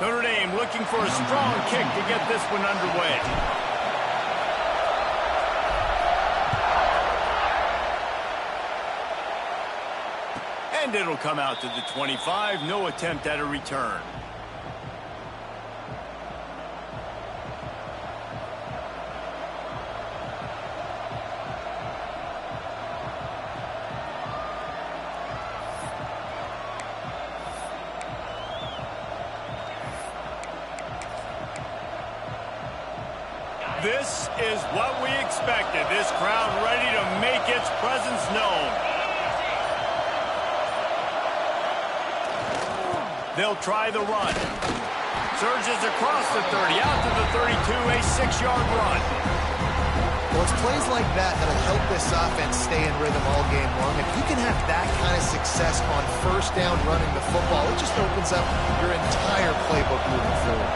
Notre Dame looking for a strong kick to get this one underway. And it'll come out to the 25. No attempt at a return. This is what we expected. This crowd ready to make its presence known. They'll try the run. Surges across the 30, out to the 32, a 6-yard run. Well, it's plays like that that'll help this offense stay in rhythm all game long. If you can have that kind of success on first down running the football, it just opens up your entire playbook moving forward.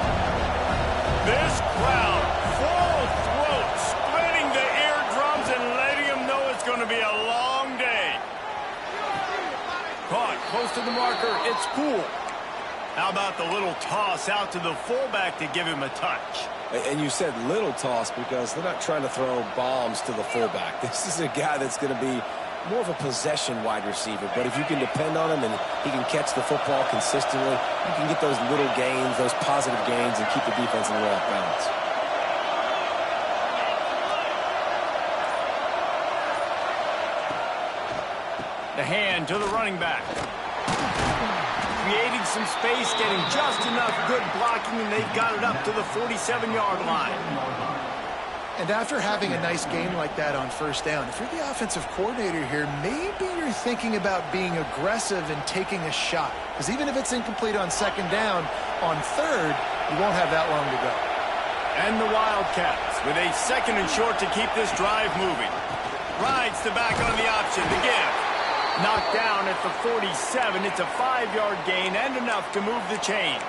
This crowd, full throat, splitting the eardrums and letting them know it's going to be a long day. Caught close to the marker, it's cool. How about the little toss out to the fullback to give him a touch? And you said little toss because they're not trying to throw bombs to the fullback. This is a guy that's going to be more of a possession wide receiver. But if you can depend on him and he can catch the football consistently, you can get those little gains, those positive gains, and keep the defense in the off balance. The hand to the running back. Creating some space, getting just enough good blocking, and they've got it up to the 47-yard line. And after having a nice game like that on first down, if you're the offensive coordinator here, maybe you're thinking about being aggressive and taking a shot. Because even if it's incomplete on second down, on third, you won't have that long to go. And the Wildcats with a 2nd and short to keep this drive moving. Rides the back on the option to give. Knocked down at the 47. It's a 5-yard gain and enough to move the chains.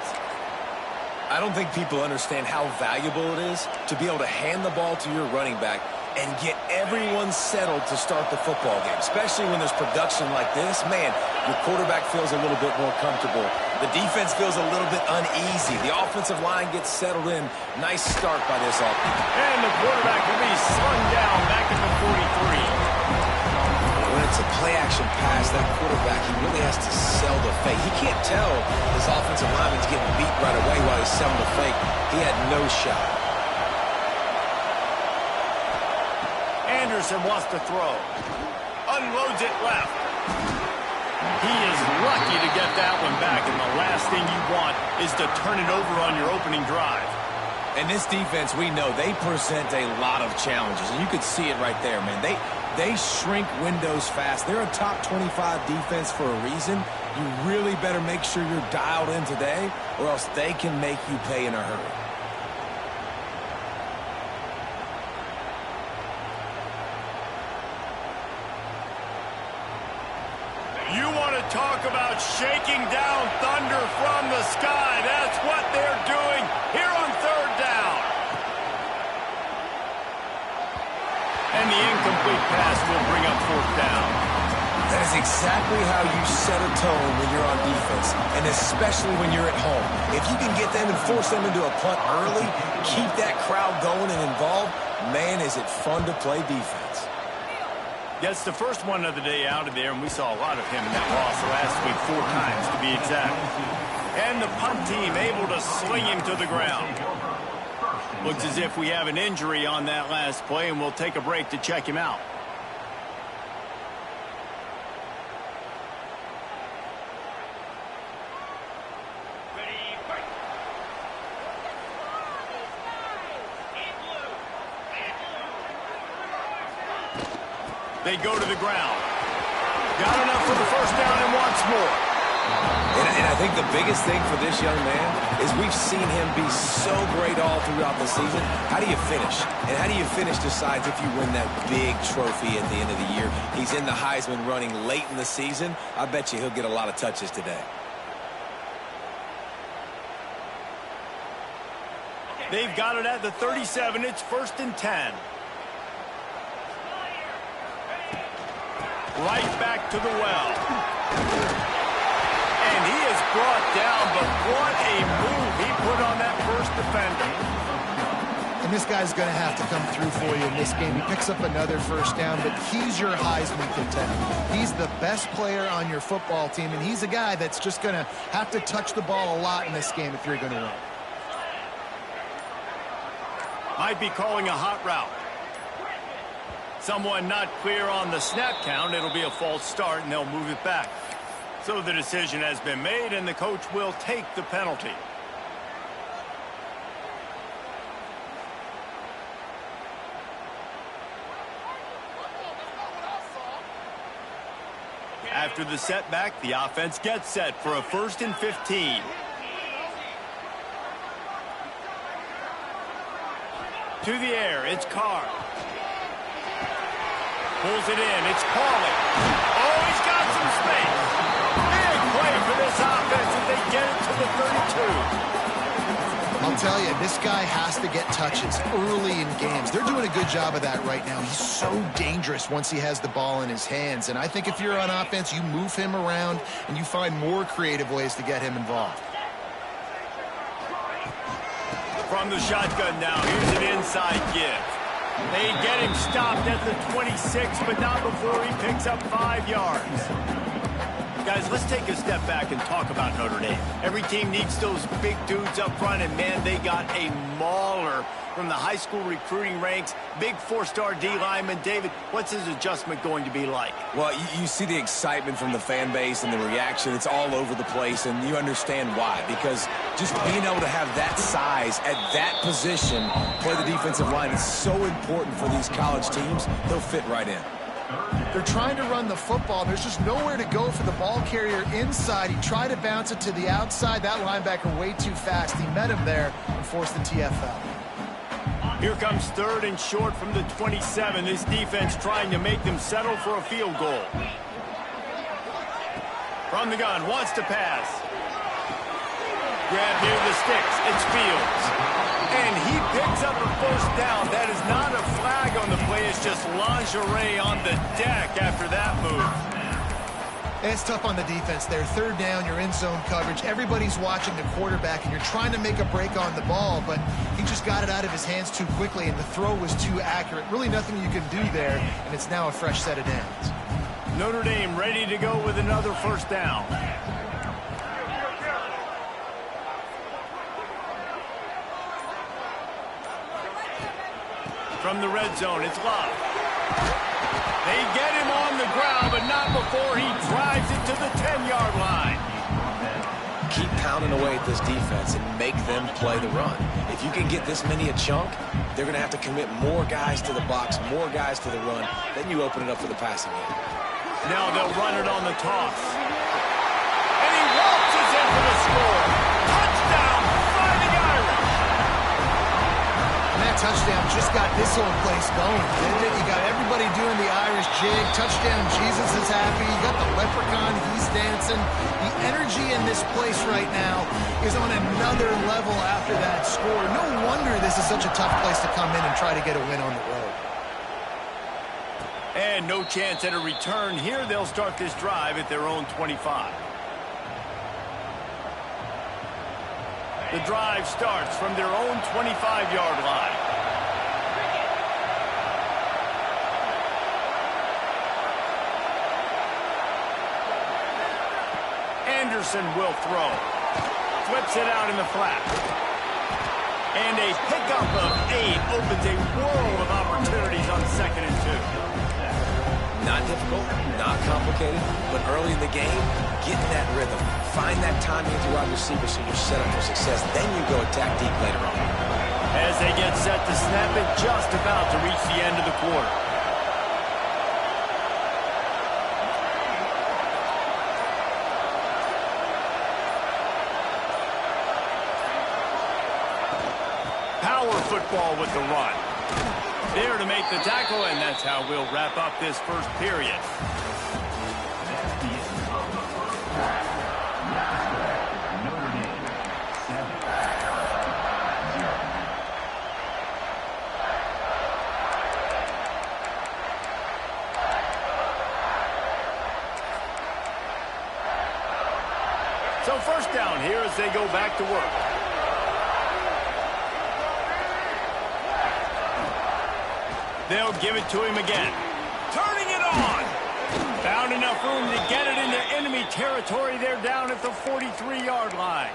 I don't think people understand how valuable it is to be able to hand the ball to your running back and get everyone settled to start the football game, especially when there's production like this. Man, your quarterback feels a little bit more comfortable. The defense feels a little bit uneasy. The offensive line gets settled in. Nice start by this offense. And the quarterback will be slung down back at the 43. When it's a play-action pass, that quarterback, he really has to sell the fake. He can't tell his offensive lineman's getting beat right away while he's selling the fake. He had no shot. Anderson wants to throw. Unloads it left. He is lucky to get that one back, and the last thing you want is to turn it over on your opening drive. And this defense, we know, they present a lot of challenges. And you could see it right there, man. They shrink windows fast. They're a top 25 defense for a reason. You really better make sure you're dialed in today, or else they can make you pay in a hurry. You want to talk about shaking down thunder from the sky. That's what they're doing here on third down. And the incomplete pass will bring up fourth down. That is exactly how you set a tone when you're on defense, and especially when you're at home. If you can get them and force them into a punt early, keep that crowd going and involved, man, is it fun to play defense. Gets the first one of the day out of there, and we saw a lot of him in that loss last week, 4 times to be exact. And the punt team able to sling him to the ground. Looks as if we have an injury on that last play, and we'll take a break to check him out. They go to the ground. Got enough for the first down and wants more. And I think the biggest thing for this young man is we've seen him be so great all throughout the season. How do you finish? And how do you finish decides if you win that big trophy at the end of the year. He's in the Heisman running late in the season. I bet you he'll get a lot of touches today. They've got it at the 37. It's 1st and 10. Right back to the well. And he is brought down, but what a move put on that first defender. And this guy's going to have to come through for you in this game. He picks up another first down, but he's your Heisman contender. He's the best player on your football team, and he's a guy that's just going to have to touch the ball a lot in this game if you're going to win. Might be calling a hot route. Someone not clear on the snap count. It'll be a false start, and they'll move it back. So the decision has been made, and the coach will take the penalty. After the setback, the offense gets set for a 1st and 15. To the air, it's Carr. Pulls it in, it's Pauly. Oh, he's got some space. Big play for this offense as they get it to the 32. I'll tell you, this guy has to get touches early in games. They're doing a good job of that right now. He's so dangerous once he has the ball in his hands. And I think if you're on offense, you move him around and you find more creative ways to get him involved. From the shotgun now, here's an inside give. They get him stopped at the 26, but not before he picks up 5 yards. Guys, let's take a step back and talk about Notre Dame. Every team needs those big dudes up front, and man, they got a mauler from the high school recruiting ranks. Big 4-star D lineman. David, what's his adjustment going to be like? Well, you see the excitement from the fan base and the reaction. It's all over the place, and you understand why. Because just being able to have that size at that position, play the defensive line, is so important for these college teams. They'll fit right in. They're trying to run the football. There's just nowhere to go for the ball carrier inside. He tried to bounce it to the outside. That linebacker way too fast. He met him there and forced the TFL. Here comes 3rd and short from the 27. This defense trying to make them settle for a field goal. From the gun, wants to pass. Grab near the sticks. It's Fields. And he picks up a first down. That is not a flag on the play. It's just lingerie on the deck after that move. And it's tough on the defense there. 3rd down, you're in zone coverage. Everybody's watching the quarterback, and you're trying to make a break on the ball, but he just got it out of his hands too quickly, and the throw was too accurate. Really nothing you can do there, and it's now a fresh set of downs. Notre Dame ready to go with another first down. From the red zone, it's Love. They get him on the ground, but not before he drives it to the 10-yard line. Keep pounding away at this defense and make them play the run. If you can get this many a chunk, they're going to have to commit more guys to the box, more guys to the run. Then you open it up for the passing game. Now they'll run it on the toss. And he waltzes in for the score. Touchdown, Fighting Irish. And that touchdown just got this whole place going, didn't it? You got everybody doing the Irish jig. Touchdown, Jesus is happy. You got the leprechaun, he's dancing. The energy in this place right now is on another level after that score. No wonder this is such a tough place to come in and try to get a win on the road. And no chance at a return here. They'll start this drive at their own 25. The drive starts from their own 25-yard line. Anderson will throw. Flips it out in the flat. And a pickup of 8 opens a world of opportunities on 2nd and 2. Not difficult, not complicated, but early in the game, get in that rhythm. Find that timing with your wide receiver so you're set up for success. Then you go attack deep later on. As they get set to snap it, just about to reach the end of the quarter. Power football with the run. There to make the tackle, and that's how we'll wrap up this first period. So first down here as they go back to work. They'll give it to him again. Turning it on. Found enough room to get it into enemy territory. They're down at the 43-yard line.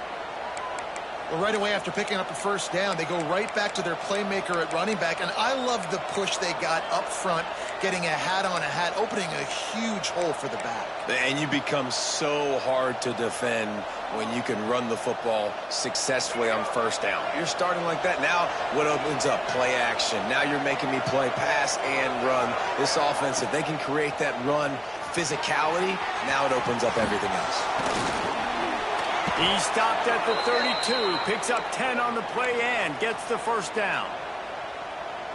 Well, right away after picking up a first down, they go right back to their playmaker at running back. And I love the push they got up front, getting a hat on a hat, opening a huge hole for the back. And you become so hard to defend when you can run the football successfully on first down. You're starting like that. Now what opens up? Play action. Now you're making me play pass and run. This offense, if they can create that run physicality, now it opens up everything else. He stopped at the 32, picks up 10 on the play and gets the first down.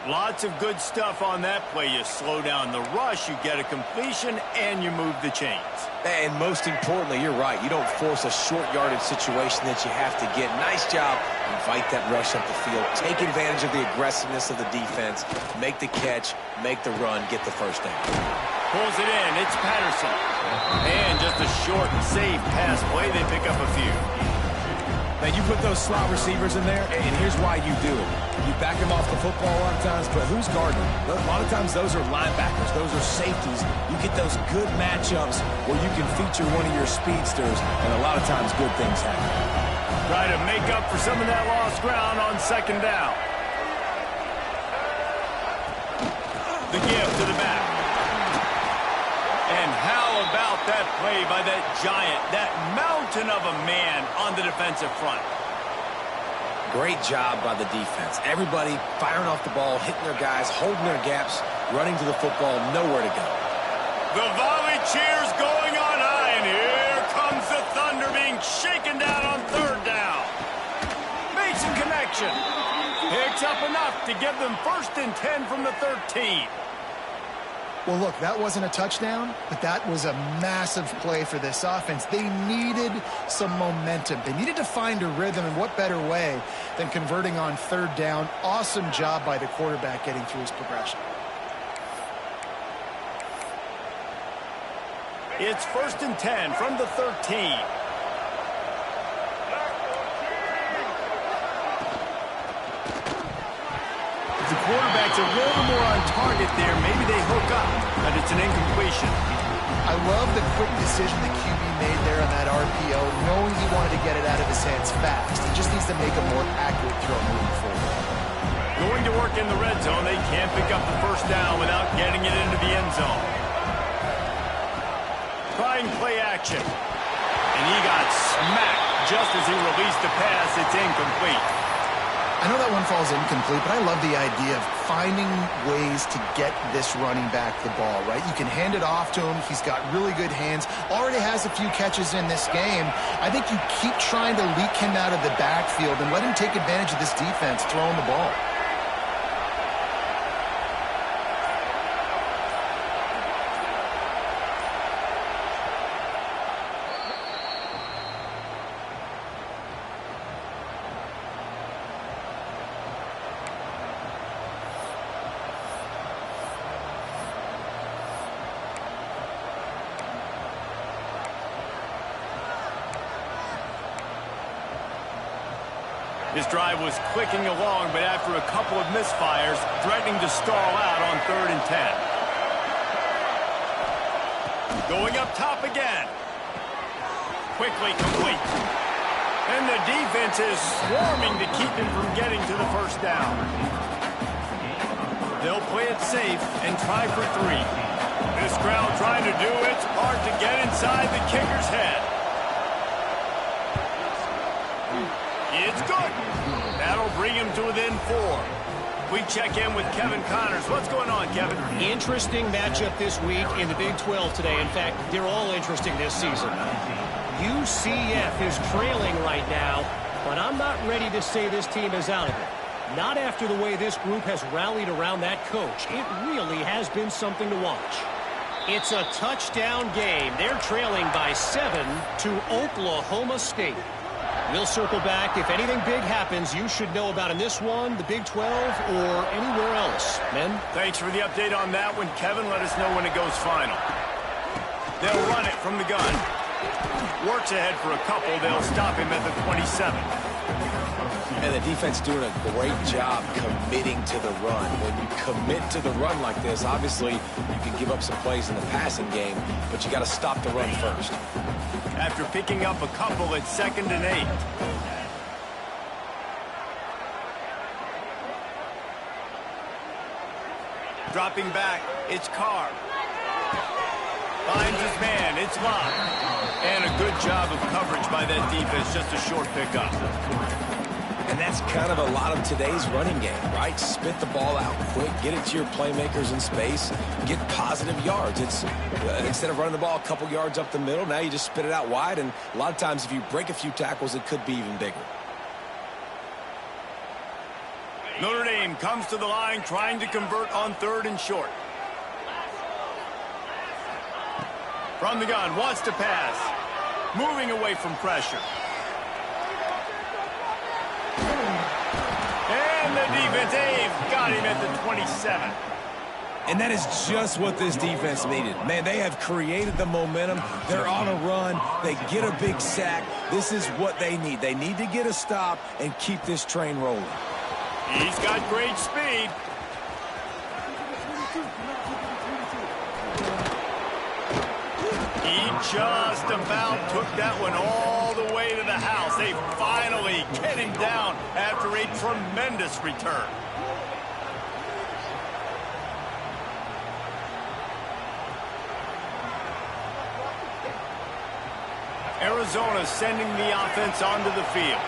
Lots of good stuff on that play. You slow down the rush, you get a completion, and you move the chains. And most importantly, you're right. You don't force a short yardage situation that you have to get. Nice job. Invite that rush up the field. Take advantage of the aggressiveness of the defense. Make the catch, make the run, get the first down. Pulls it in. It's Patterson. And just a short and safe pass play. They pick up a few. Man, you put those slot receivers in there, and here's why you do it. You back them off the football a lot of times, but who's guarding them? A lot of times those are linebackers. Those are safeties. You get those good matchups where you can feature one of your speedsters, and a lot of times good things happen. Try to make up for some of that lost ground on second down. The give to the back. And how about that play by that giant, that mountain of a man on the defensive front? Great job by the defense. Everybody firing off the ball, hitting their guys, holding their gaps, running to the football, nowhere to go. The volley cheers going on high, and here comes the Thunder being shaken down on third down. Makes a connection. Picks up enough to give them 1st and 10 from the 13. Well, look, that wasn't a touchdown, but that was a massive play for this offense. They needed some momentum. They needed to find a rhythm, and what better way than converting on third down. Awesome job by the quarterback getting through his progression. It's 1st and 10 from the 13. The quarterback's a little more on target there. Maybe they hook up, but it's an incompletion. I love the quick decision the QB made there on that RPO, knowing he wanted to get it out of his hands fast. He just needs to make a more accurate throw moving forward. Going to work in the red zone. They can't pick up the first down without getting it into the end zone. Trying play action. And he got smacked just as he released the pass. It's incomplete. I know that one falls incomplete, but I love the idea of finding ways to get this running back the ball, right? You can hand it off to him. He's got really good hands. Already has a few catches in this game. I think you keep trying to leak him out of the backfield and let him take advantage of this defense throwing the ball. This drive was clicking along, but after a couple of misfires, threatening to stall out on 3rd and 10. Going up top again. Quickly complete. And the defense is swarming to keep him from getting to the first down. They'll play it safe and try for 3. This crowd trying to do its part to get inside the kicker's head. It's good. That'll bring him to within 4. We check in with Kevin Connors. What's going on, Kevin? Interesting matchup this week in the Big 12 today. In fact, they're all interesting this season. UCF is trailing right now, but I'm not ready to say this team is out of it. Not after the way this group has rallied around that coach. It really has been something to watch. It's a touchdown game. They're trailing by 7 to Oklahoma State. We'll circle back. If anything big happens, you should know about in this one, the Big 12, or anywhere else. Men? Thanks for the update on that one, Kevin. Let us know when it goes final. They'll run it from the gun. Works ahead for a couple. They'll stop him at the 27. And the defense doing a great job committing to the run. When you commit to the run like this, obviously you can give up some plays in the passing game, but you got to stop the run first. After picking up a couple, it's 2nd and 8. Dropping back, it's Carr. Finds his man, it's Locke. And a good job of coverage by that defense, just a short pickup. And that's kind of a lot of today's running game, right? Spit the ball out quick, get it to your playmakers in space, get positive yards. It's instead of running the ball a couple yards up the middle, now you just spit it out wide, and a lot of times if you break a few tackles, it could be even bigger. Notre Dame comes to the line trying to convert on 3rd and short. From the gun, wants to pass. Moving away from pressure. And the defense, they've got him at the 27. And that is just what this defense needed. Man, they have created the momentum. They're on a run. They get a big sack. This is what they need. They need to get a stop and keep this train rolling. He's got great speed. He just about took that one all the way to the house. They finally get him down after a tremendous return. Arizona sending the offense onto the field.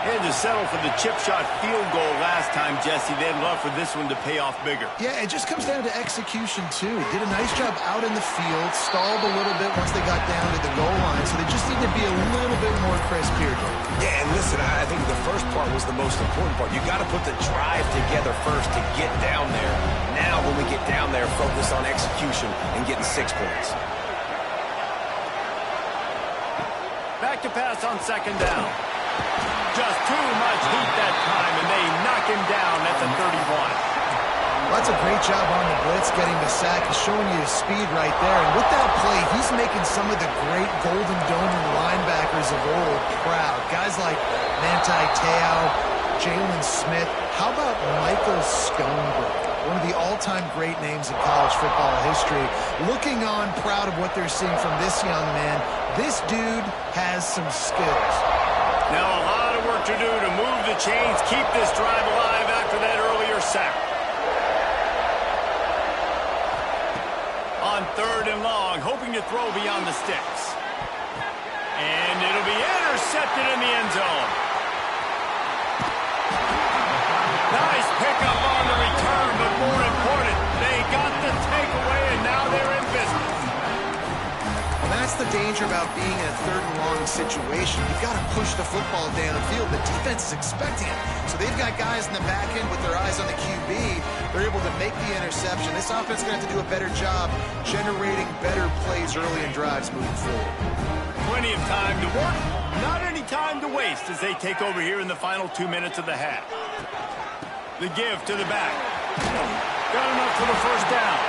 They had to settle for the chip shot field goal last time, Jesse. They'd love for this one to pay off bigger. Yeah, it just comes down to execution, too. Did a nice job out in the field, stalled a little bit once they got down to the goal line, so they just need to be a little bit more crisp here. Yeah, and listen, I think the first part was the most important part. You got to put the drive together first to get down there. Now, when we get down there, focus on execution and getting 6 points. Back to pass on 2nd down. Just too much heat that time, and they knock him down at the 31. Well, that's a great job on the blitz, getting the sack. He's showing you his speed right there. And with that play, he's making some of the great Golden Dome linebackers of old proud. Guys like Manti Te'o, Jalen Smith. How about Michael Stonebrook? One of the all-time great names in college football history. Looking on, proud of what they're seeing from this young man. This dude has some skills. Now a lot of work to do to move the chains, keep this drive alive after that earlier sack. On 3rd and long, hoping to throw beyond the sticks. And it'll be intercepted in the end zone. Nice pickup on the return, but more important, they got the takeaway, and now they're in business. Well, that's the danger about being in a 3rd and long situation. You've got to push the football downfield. The defense is expecting it. So they've got guys in the back end with their eyes on the QB. They're able to make the interception. This offense is going to have to do a better job generating better plays early in drives moving forward. Plenty of time to work, not any time to waste as they take over here in the final 2 minutes of the half. The give to the back. Got enough for the 1st down.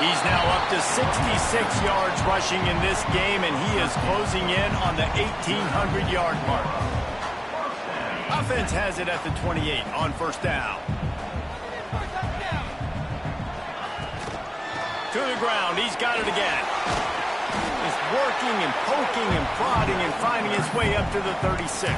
He's now up to 66 yards rushing in this game, and he is closing in on the 1,800-yard mark. Offense has it at the 28 on 1st down. To the ground, he's got it again. He's working and poking and prodding and finding his way up to the 36.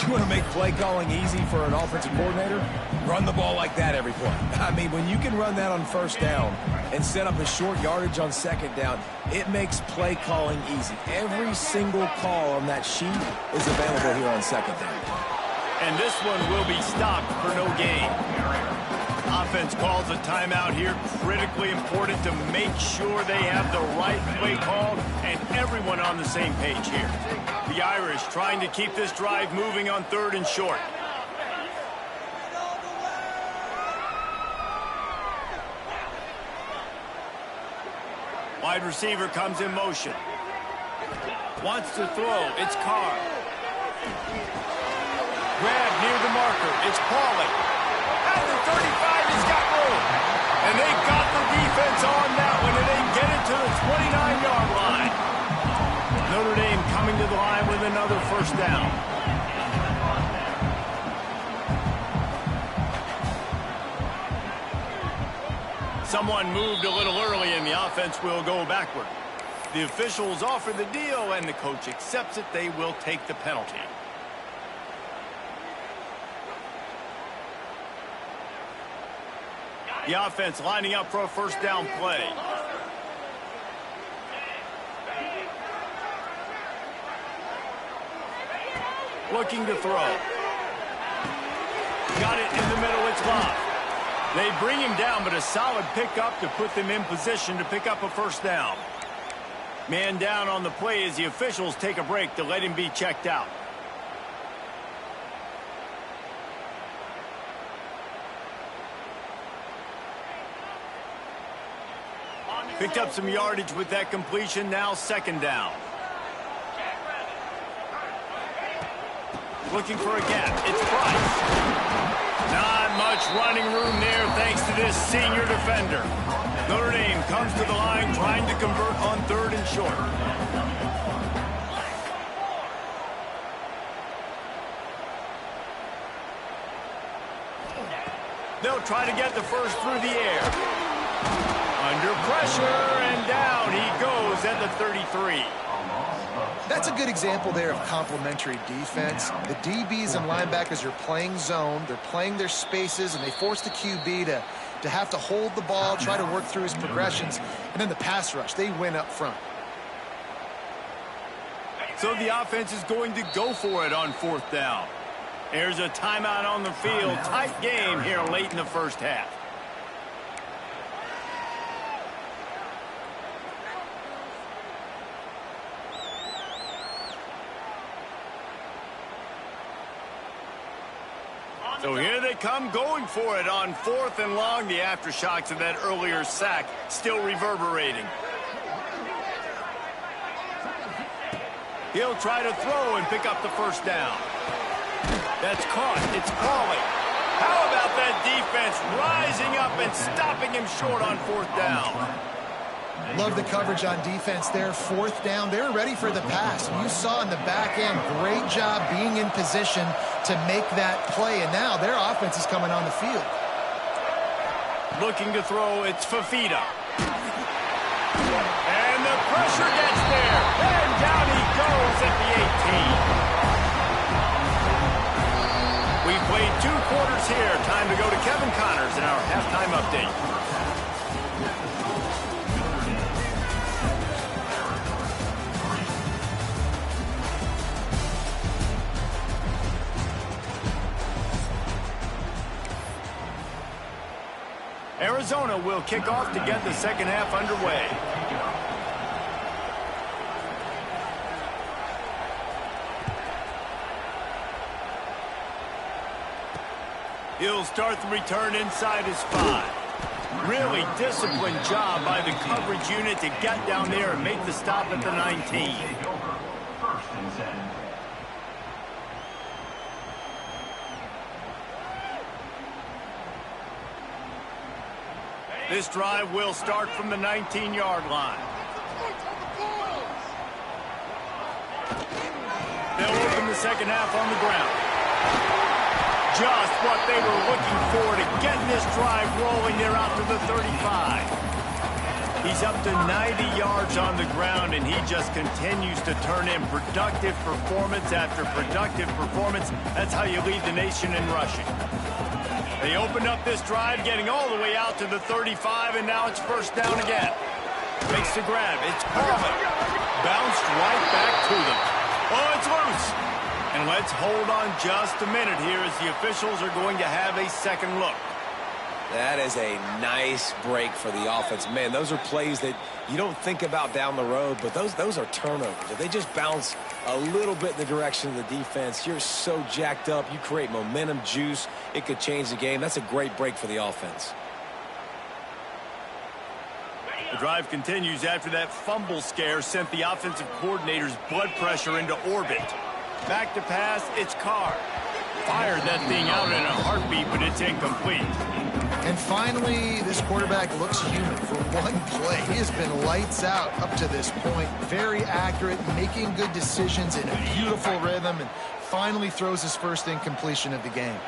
You want to make play calling easy for an offensive coordinator? Run the ball like that every play. I mean, when you can run that on 1st down and set up a short yardage on 2nd down, it makes play calling easy. Every single call on that sheet is available here on 2nd down. And this one will be stopped for no gain. Offense calls a timeout here. Critically important to make sure they have the right play called and everyone on the same page here. The Irish trying to keep this drive moving on 3rd and short. Wide receiver comes in motion. Wants to throw. It's Carr. Grab near the marker. It's Pauly. At the 35, he's got room. And they got the defense on that one, and they get it to the 29-yard line. Notre Dame coming to the line with another 1st down. Someone moved a little early, and the offense will go backward. The officials offer the deal, and the coach accepts it. They will take the penalty. The offense lining up for a first down play. Looking to throw. Got it in the middle. It's locked. They bring him down, but a solid pickup to put them in position to pick up a first down. Man down on the play as the officials take a break to let him be checked out. Picked up some yardage with that completion. Now second down. Looking for a gap. It's Price. Not much running room there thanks to this senior defender. Notre Dame comes to the line trying to convert on 3rd and short. They'll try to get the first through the air. Under pressure, and down he goes at the 33. That's a good example there of complementary defense. The DBs and linebackers are playing zone. They're playing their spaces, and they force the QB to have to hold the ball, try to work through his progressions. And then the pass rush, they win up front. So the offense is going to go for it on 4th down. There's a timeout on the field. Tight game here late in the first half. So here they come going for it on 4th and long. The aftershocks of that earlier sack still reverberating. He'll try to throw and pick up the first down. That's caught. It's Crawley. How about that defense rising up and stopping him short on 4th down? Love the coverage on defense there. 4th down, they're ready for the pass. You saw in the back end, great job being in position to make that play. And now their offense is coming on the field. Looking to throw, it's Fafita. And the pressure gets there. And down he goes at the 18. We've played 2 quarters here. Time to go to Kevin Connors in our halftime update. Arizona will kick off to get the second half underway. He'll start the return inside his 5. Really disciplined job by the coverage unit to get down there and make the stop at the 19. This drive will start from the 19-yard line. They'll open the second half on the ground. Just what they were looking for to get this drive rolling there out to the 35. He's up to 90 yards on the ground, and he just continues to turn in productive performance after productive performance. That's how you lead the nation in rushing. They opened up this drive, getting all the way out to the 35, and now it's first down again. Makes the grab. It's Crawley. Bounced right back to them. Oh, it's loose. And let's hold on just a minute here as the officials are going to have a second look. That is a nice break for the offense. Man, those are plays that you don't think about down the road, but those are turnovers. If they just bounce a little bit in the direction of the defense, you're so jacked up. You create momentum, juice. It could change the game. That's a great break for the offense. The drive continues after that fumble scare sent the offensive coordinator's blood pressure into orbit. Back to pass, it's Carr. Fired that thing out in a heartbeat, but it's incomplete. And finally, this quarterback looks human for one play. He has been lights out up to this point. Very accurate, making good decisions in a beautiful rhythm, and finally throws his first incompletion of the game.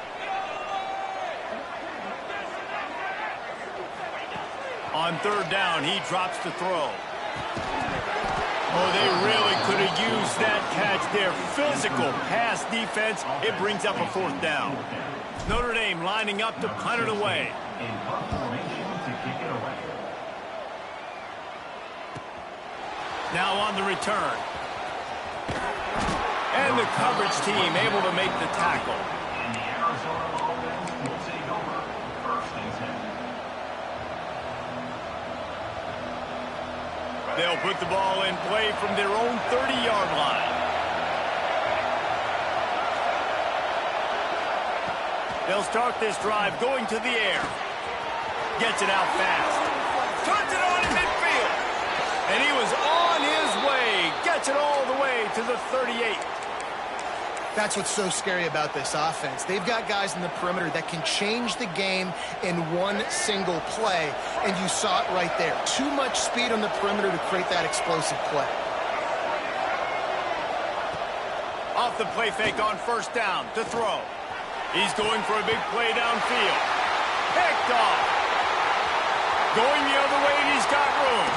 On third down, he drops the throw. Oh, they really could have used that catch there. Physical pass defense. It brings up a fourth down. Notre Dame lining up to punt it away. Now on the return. And the coverage team able to make the tackle. They'll put the ball in play from their own 30-yard line. They'll start this drive going to the air. Gets it out fast. Turns it on in midfield. And he was on his way. Gets it all the way to the 38. That's what's so scary about this offense. They've got guys in the perimeter that can change the game in one single play, and you saw it right there. Too much speed on the perimeter to create that explosive play. Off the play fake on first down to throw. He's going for a big play downfield. Picked off. Going the other way, and he's got room.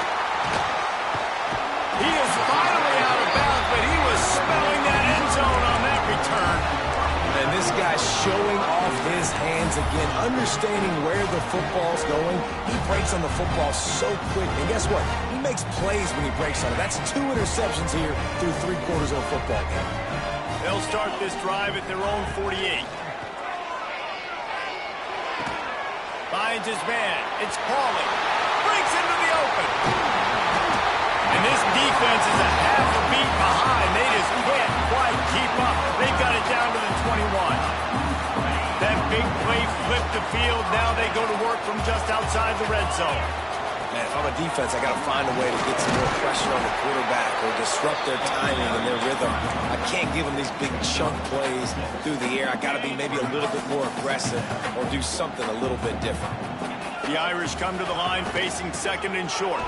He is finally out of bounds, but he was smelling that end zone on that return. And this guy's showing off his hands again, understanding where the football's going. He breaks on the football so quick. And guess what? He makes plays when he breaks on it. That's 2 interceptions here through 3 quarters of a football game. They'll start this drive at their own 48. Finds his man. It's Pauly. Breaks into the open. And this defense is a half a beat behind. They just can't quite keep up. They've got it down to the 21. That big play flipped the field. Now they go to work from just outside the red zone. Man, if I'm a defense, I got to find a way to get some more pressure on the quarterback or disrupt their timing and their rhythm. I can't give them these big chunk plays through the air. I got to be maybe a little bit more aggressive or do something a little bit different. The Irish come to the line facing second and short.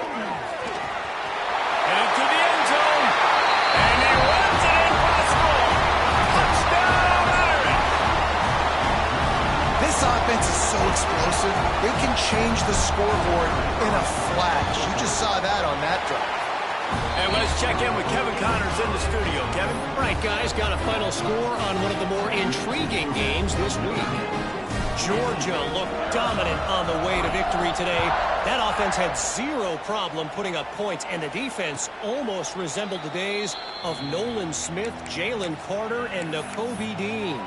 And into the end zone. And he runs it impossible. Touchdown, Irish. This offense is so explosive. They can change the scoreboard in a flash. You just saw that on that drive. And let's check in with Kevin Connors in the studio. Kevin? All right, guys, got a final score on one of the more intriguing games this week. Georgia looked dominant on the way to victory today. That offense had 0 problem putting up points, and the defense almost resembled the days of Nolan Smith, Jalen Carter, and Nakobe Dean.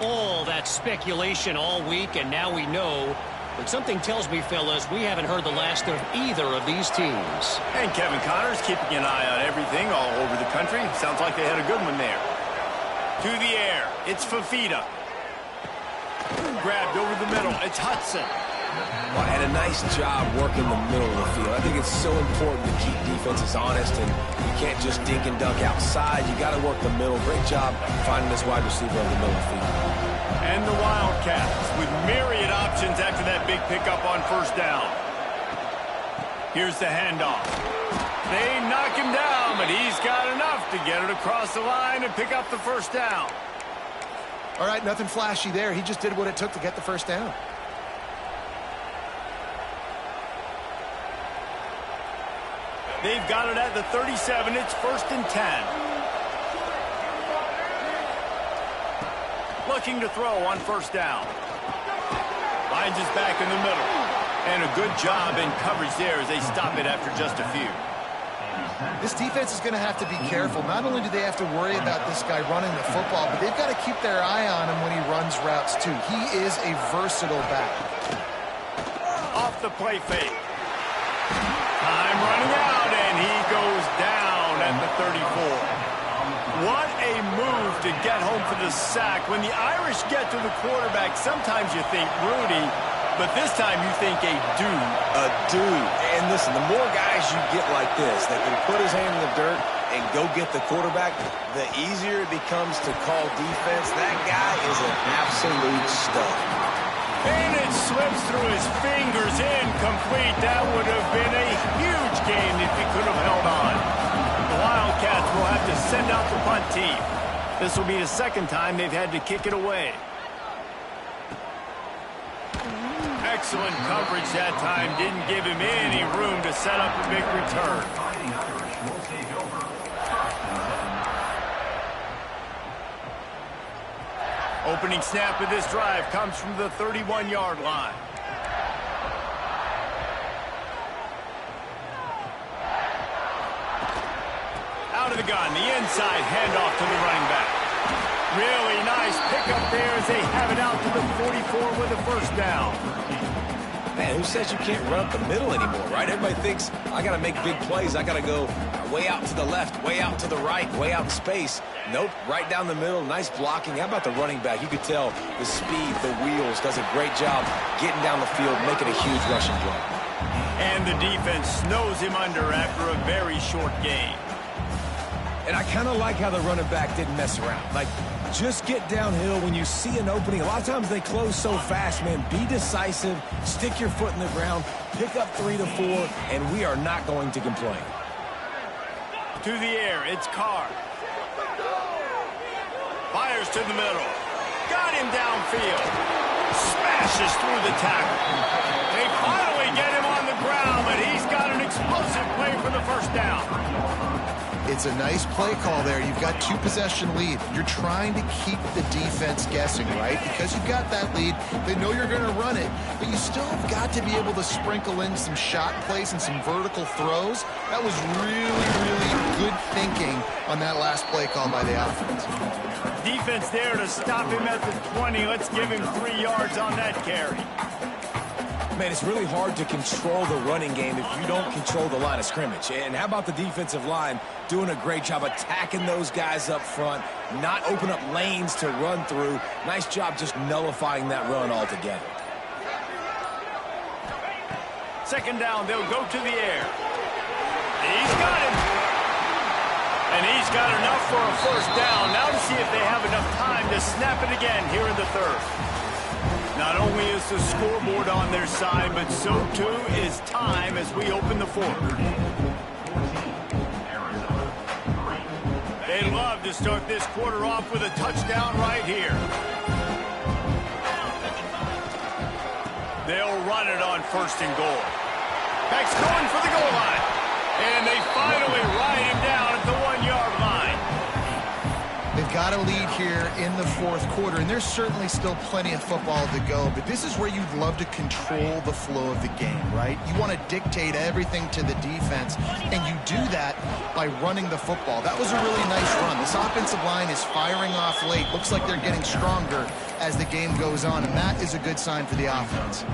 All that speculation all week, and now we know. But something tells me, fellas, we haven't heard the last of either of these teams. And Kevin Connors keeping an eye on everything all over the country. Sounds like they had a good one there. To the air. It's Fafita. Grabbed over the middle. It's Hudson. Well, and a nice job working the middle of the field. I think it's so important to keep defenses honest, and you can't just dink and dunk outside. You got to work the middle. Great job finding this wide receiver on the middle of the field. And the Wildcats with myriad options after that big pickup on first down. Here's the handoff. They knock him down, but he's got enough to get it across the line and pick up the first down. All right, nothing flashy there. He just did what it took to get the first down. They've got it at the 37. It's 1st and 10. Looking to throw on first down. Finds his back in the middle. And a good job in coverage there as they stop it after just a few. This defense is going to have to be careful. Not only do they have to worry about this guy running the football, but they've got to keep their eye on him when he runs routes too. He is a versatile back. Off the play fake. Time running out, and he goes down at the 34. What a move to get home for the sack. When the Irish get to the quarterback, sometimes you think Rudy, but this time you think a dude. A dude. And listen, the more guys you get like this that can put his hand in the dirt and go get the quarterback, the easier it becomes to call defense. That guy is an absolute stud. And it slips through his fingers, incomplete. That would have been a huge game if he could have held on. The Wildcats will have to send out the punt team. This will be the second time they've had to kick it away. Excellent coverage that time. Didn't give him any room to set up a big return. Opening snap of this drive comes from the 31-yard line. Out of the gun, the inside handoff to the running back. Really nice pickup there as they have it out to the 44 with a first down. Man, who says you can't run up the middle anymore, right? Everybody thinks, I got to make big plays. I got to go way out to the left, way out to the right, way out in space. Nope, right down the middle, nice blocking. How about the running back? You could tell the speed, the wheels, does a great job getting down the field, making a huge rushing play. And the defense snows him under after a very short game. And I kind of like how the running back didn't mess around. Like, just get downhill when you see an opening. A lot of times they close so fast, man. Be decisive, stick your foot in the ground, pick up 3 to 4, and we are not going to complain. To the air, it's Carr. Fires to the middle. Got him downfield. Smashes through the tackle. They finally get him on the ground, but he's got an explosive play for the first down. It's a nice play call there. You've got 2-possession lead. You're trying to keep the defense guessing, right? Because you've got that lead. They know you're going to run it, but you still have got to be able to sprinkle in some shot plays and some vertical throws. That was really, really good thinking on that last play call by the offense. Defense there to stop him at the 20. Let's give him 3 yards on that carry. Man, it's really hard to control the running game if you don't control the line of scrimmage. And how about the defensive line doing a great job attacking those guys up front, not open up lanes to run through. Nice job just nullifying that run altogether. Second down, they'll go to the air. He's got him. And he's got enough for a first down. Now to see if they have enough time to snap it again here in the third. Not only is the scoreboard on their side, but so too is time as we open the fourth. They'd love to start this quarter off with a touchdown right here. They'll run it on first and goal. Back's going for the goal line. And they finally ride him down at the 1-yard line. They've got a lead here in the fourth quarter, and there's certainly still plenty of football to go, but this is where you'd love to control the flow of the game, right? You want to dictate everything to the defense, and you do that by running the football. That was a really nice run. This offensive line is firing off late. Looks like they're getting stronger as the game goes on, and that is a good sign for the offense.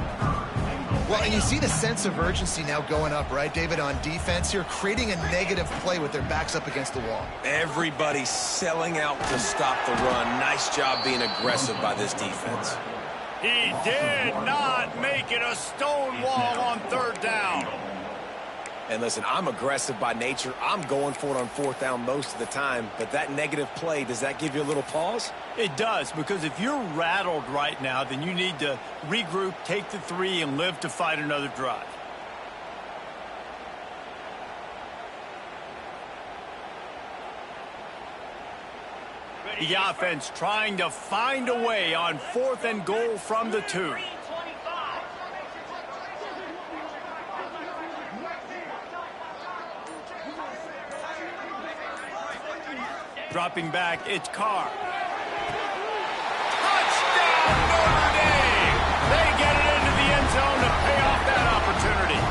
Well, and you see the sense of urgency now going up, right, David, on defense here, creating a negative play with their backs up against the wall. Everybody's selling out to stop the run. Nice job being aggressive by this defense. He did not make it a stone wall on third down. And listen, I'm aggressive by nature. I'm going for it on fourth down most of the time. But that negative play, does that give you a little pause? It does, because if you're rattled right now, then you need to regroup, take the 3, and live to fight another drive. The offense trying to find a way on 4th and goal from the 2. Dropping back, it's Carr. Touchdown, Notre Dame! They get it into the end zone to pay off that opportunity.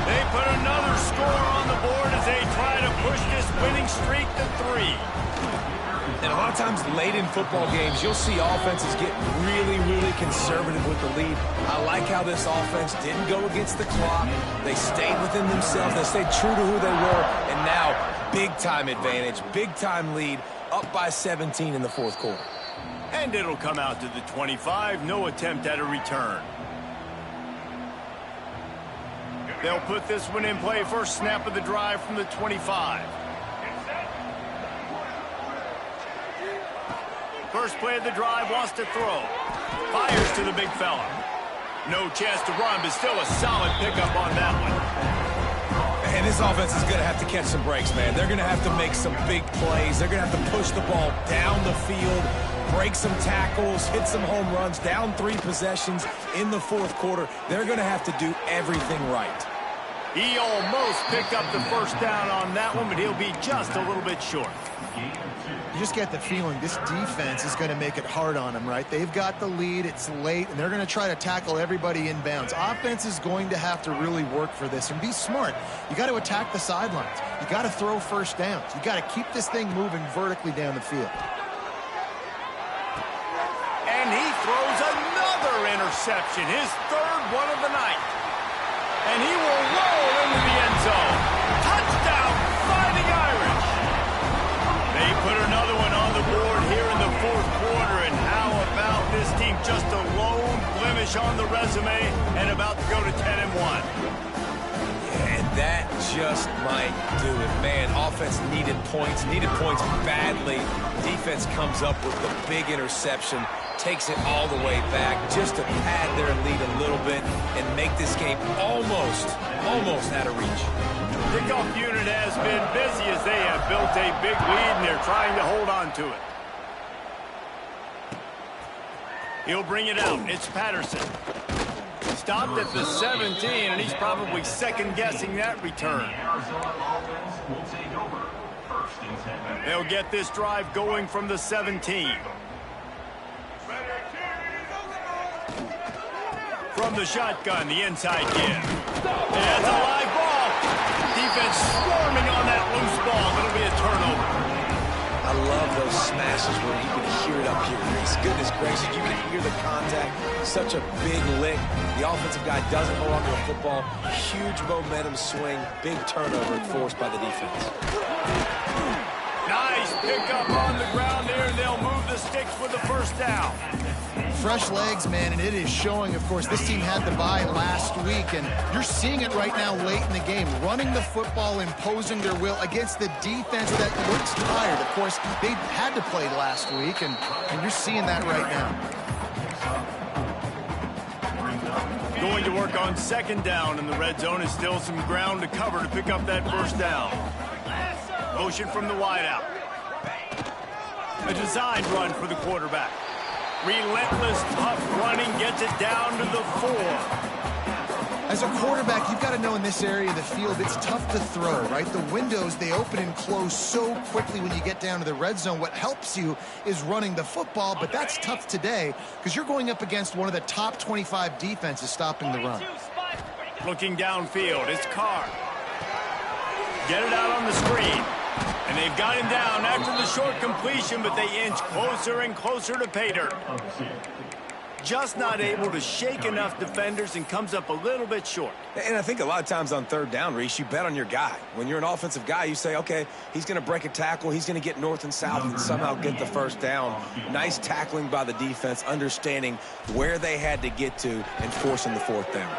They put another score on the board as they try to push this winning streak to 3. And a lot of times late in football games, you'll see offenses get really, really conservative with the lead. I like how this offense didn't go against the clock. They stayed within themselves. They stayed true to who they were. And now, big-time advantage, big-time lead, up by 17 in the fourth quarter. And it'll come out to the 25. No attempt at a return. They'll put this one in play. First snap of the drive from the 25. First play of the drive, wants to throw. Fires to the big fella. No chance to run, but still a solid pickup on that one. And this offense is going to have to catch some breaks, man. They're going to have to make some big plays. They're going to have to push the ball down the field, break some tackles, hit some home runs, down 3 possessions in the fourth quarter. They're going to have to do everything right. He almost picked up the first down on that one, but he'll be just a little bit short. You just get the feeling this defense is going to make it hard on them, right? They've got the lead, it's late, and they're going to try to tackle everybody inbounds. Offense is going to have to really work for this and be smart. You got to attack the sidelines. You got to throw first downs. You got to keep this thing moving vertically down the field. And he throws another interception, his third one of the night. And he will roll into the end zone. Touchdown, Fighting Irish. They put another one on the board here in the fourth quarter. And how about this team? Just a lone blemish on the resume and about to go to 10-1. And that just might do it. Man, offense needed points badly. Defense comes up with the big interception, takes it all the way back just to pad their lead a little bit and make this game almost out of reach. Kickoff unit has been busy as they have built a big lead and they're trying to hold on to it. He'll bring it out. It's Patterson. Stopped at the 17, and he's probably second-guessing that return. They'll get this drive going from the 17. From the shotgun, the inside give. It's a live ball. Defense swarming on that loose ball. It'll be a turnover. I love those smashes where you can hear it up here, Reese. Goodness gracious, you can hear the contact. Such a big lick. The offensive guy doesn't hold on to the football. Huge momentum swing. Big turnover forced by the defense. Nice pickup on the ground there, and they'll move the sticks with the first down. Fresh legs, man, and it is showing. Of course, this team had the bye last week, and you're seeing it right now late in the game. Running the football, imposing their will against the defense that looks tired. Of course, they had to play last week, and you're seeing that right now. Going to work on second down, and the red zone is still some ground to cover to pick up that first down. Motion from the wideout. A design run for the quarterback. Relentless, tough running, gets it down to the 4. As a quarterback, you've got to know in this area of the field, it's tough to throw, right? The windows, they open and close so quickly when you get down to the red zone. What helps you is running the football, but that's tough today because you're going up against one of the top 25 defenses stopping the run. Looking downfield, it's Carr. Get it out on the screen. And they've got him down after the short completion, but they inch closer and closer to pay dirt. Just not able to shake enough defenders and comes up a little bit short. And I think a lot of times on third down, Reese, you bet on your guy. When you're an offensive guy, you say, okay, he's going to break a tackle, he's going to get north and south and somehow get the first down. Nice tackling by the defense, understanding where they had to get to and forcing the fourth down.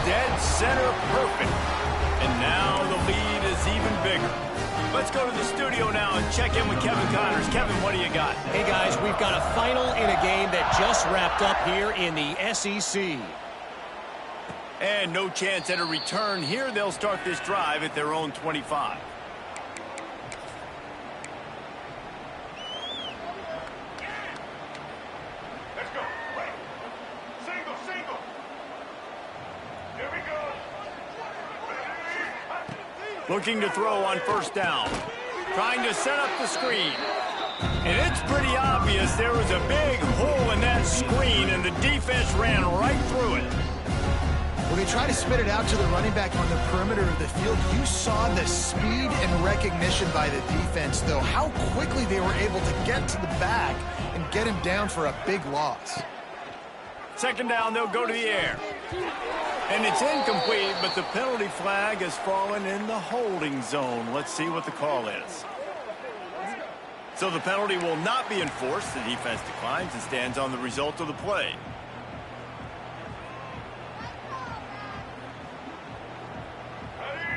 Dead center perfect. And now the lead is even bigger. Let's go to the studio now and check in with Kevin Connors. Kevin, what do you got? Hey, guys, we've got a final in a game that just wrapped up here in the SEC. And no chance at a return here. They'll start this drive at their own 25. Let's go. Right. Single. Here we go. Looking to throw on first down. Trying to set up the screen. And it's pretty obvious there was a big hole in that screen, and the defense ran right through it. When they try to spit it out to the running back on the perimeter of the field, you saw the speed and recognition by the defense, though, how quickly they were able to get to the back and get him down for a big loss. Second down, they'll go to the air. And it's incomplete, but the penalty flag has fallen in the holding zone. Let's see what the call is. So the penalty will not be enforced. The defense declines and stands on the result of the play.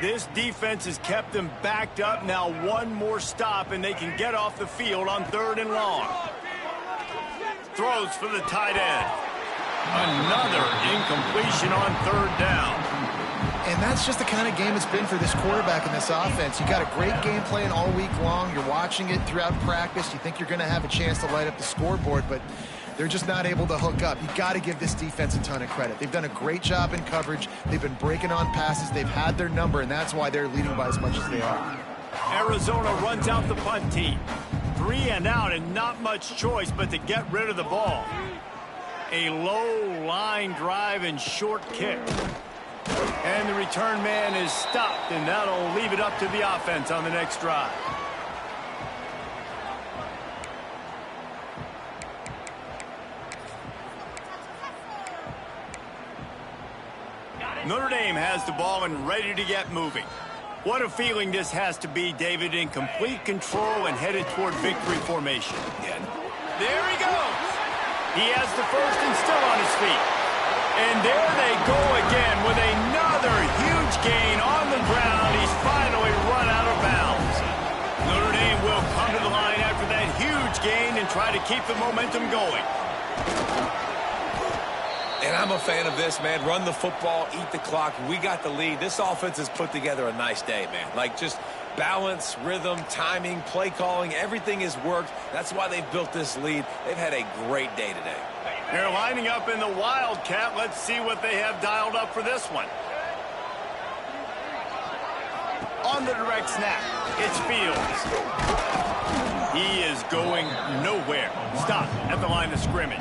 This defense has kept them backed up. Now one more stop, and they can get off the field on third and long. Throws for the tight end. Another incompletion on third down. And that's just the kind of game it's been for this quarterback in this offense. You got a great game plan all week long. You're watching it throughout practice. You think you're going to have a chance to light up the scoreboard, but they're just not able to hook up. You got to give this defense a ton of credit. They've done a great job in coverage. They've been breaking on passes. They've had their number, and that's why they're leading by as much as they are. Arizona runs out the punt team. 3 and out, and not much choice but to get rid of the ball. A low line drive and short kick. And the return man is stopped, and that'll leave it up to the offense on the next drive. Notre Dame has the ball and ready to get moving. What a feeling this has to be, David, in complete control and headed toward victory formation. Yeah. There he goes. He has the first and still on his feet. And there they go again with another huge gain on the ground. He's finally run out of bounds. Notre Dame will come to the line after that huge gain and try to keep the momentum going. And I'm a fan of this, man. Run the football, eat the clock. We got the lead. This offense has put together a nice day, man. Like, just balance, rhythm, timing, play calling, everything has worked. That's why they've built this lead. They've had a great day today. They're lining up in the Wildcat. Let's see what they have dialed up for this one. On the direct snap, it's Fields. He is going nowhere. Stop at the line of scrimmage.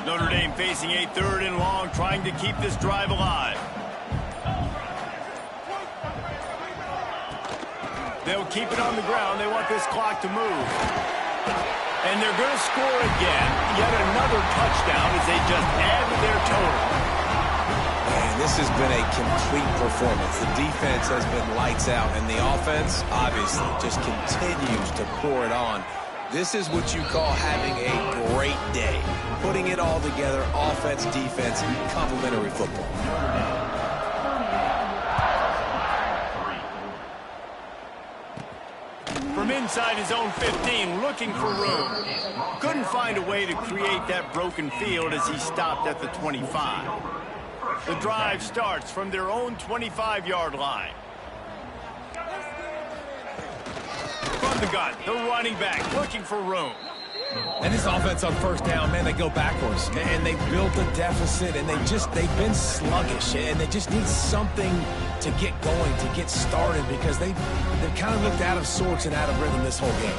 Notre Dame facing a 3rd and long, trying to keep this drive alive. They'll keep it on the ground. They want this clock to move. And they're going to score again. Yet another touchdown as they just add to their total. Man, this has been a complete performance. The defense has been lights out, and the offense, obviously, just continues to pour it on. This is what you call having a great day. Putting it all together, offense, defense, complementary football. From inside his own 15, looking for room. Couldn't find a way to create that broken field as he stopped at the 25. The drive starts from their own 25-yard line. From the gun, the running back looking for room. And this offense on 1st down, man, they go backwards. And they built a deficit, and they've been sluggish. And they just need something to get going, to get started, because they've kind of looked out of sorts and out of rhythm this whole game.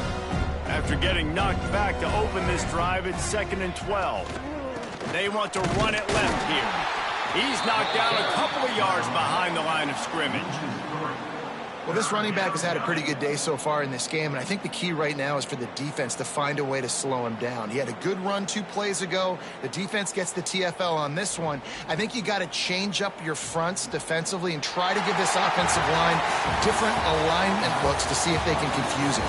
After getting knocked back to open this drive, it's 2nd and 12. They want to run it left here. He's knocked down a couple of yards behind the line of scrimmage. Well, this running back has had a pretty good day so far in this game, and I think the key right now is for the defense to find a way to slow him down. He had a good run 2 plays ago. The defense gets the TFL on this one. I think you got to change up your fronts defensively and try to give this offensive line different alignment looks to see if they can confuse it.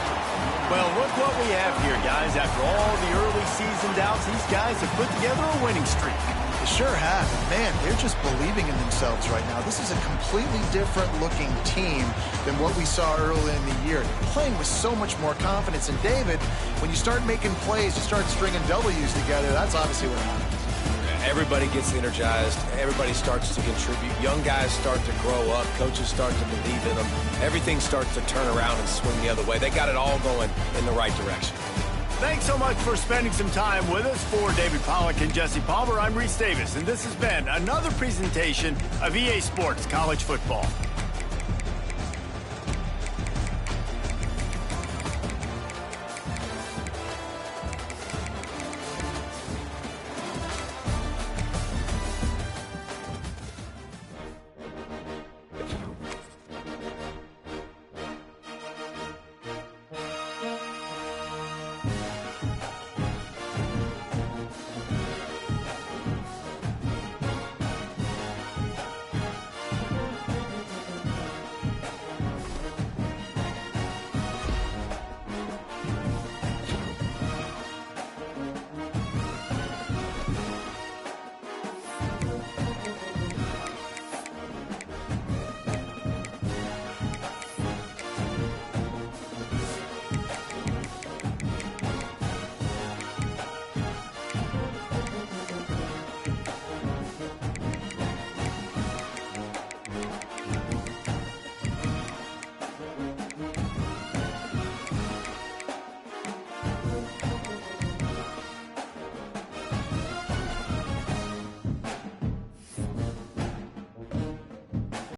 Well, look what we have here, guys. After all the early season doubts, these guys have put together a winning streak. They sure have. Man, they're just believing in themselves right now. This is a completely different looking team than what we saw early in the year. They're playing with so much more confidence. And David, when you start making plays, you start stringing W's together, that's obviously what happens. Everybody gets energized. Everybody starts to contribute. Young guys start to grow up. Coaches start to believe in them. Everything starts to turn around and swing the other way. They got it all going in the right direction. Thanks so much for spending some time with us. For David Pollack and Jesse Palmer, I'm Reese Davis, and this has been another presentation of EA Sports College Football.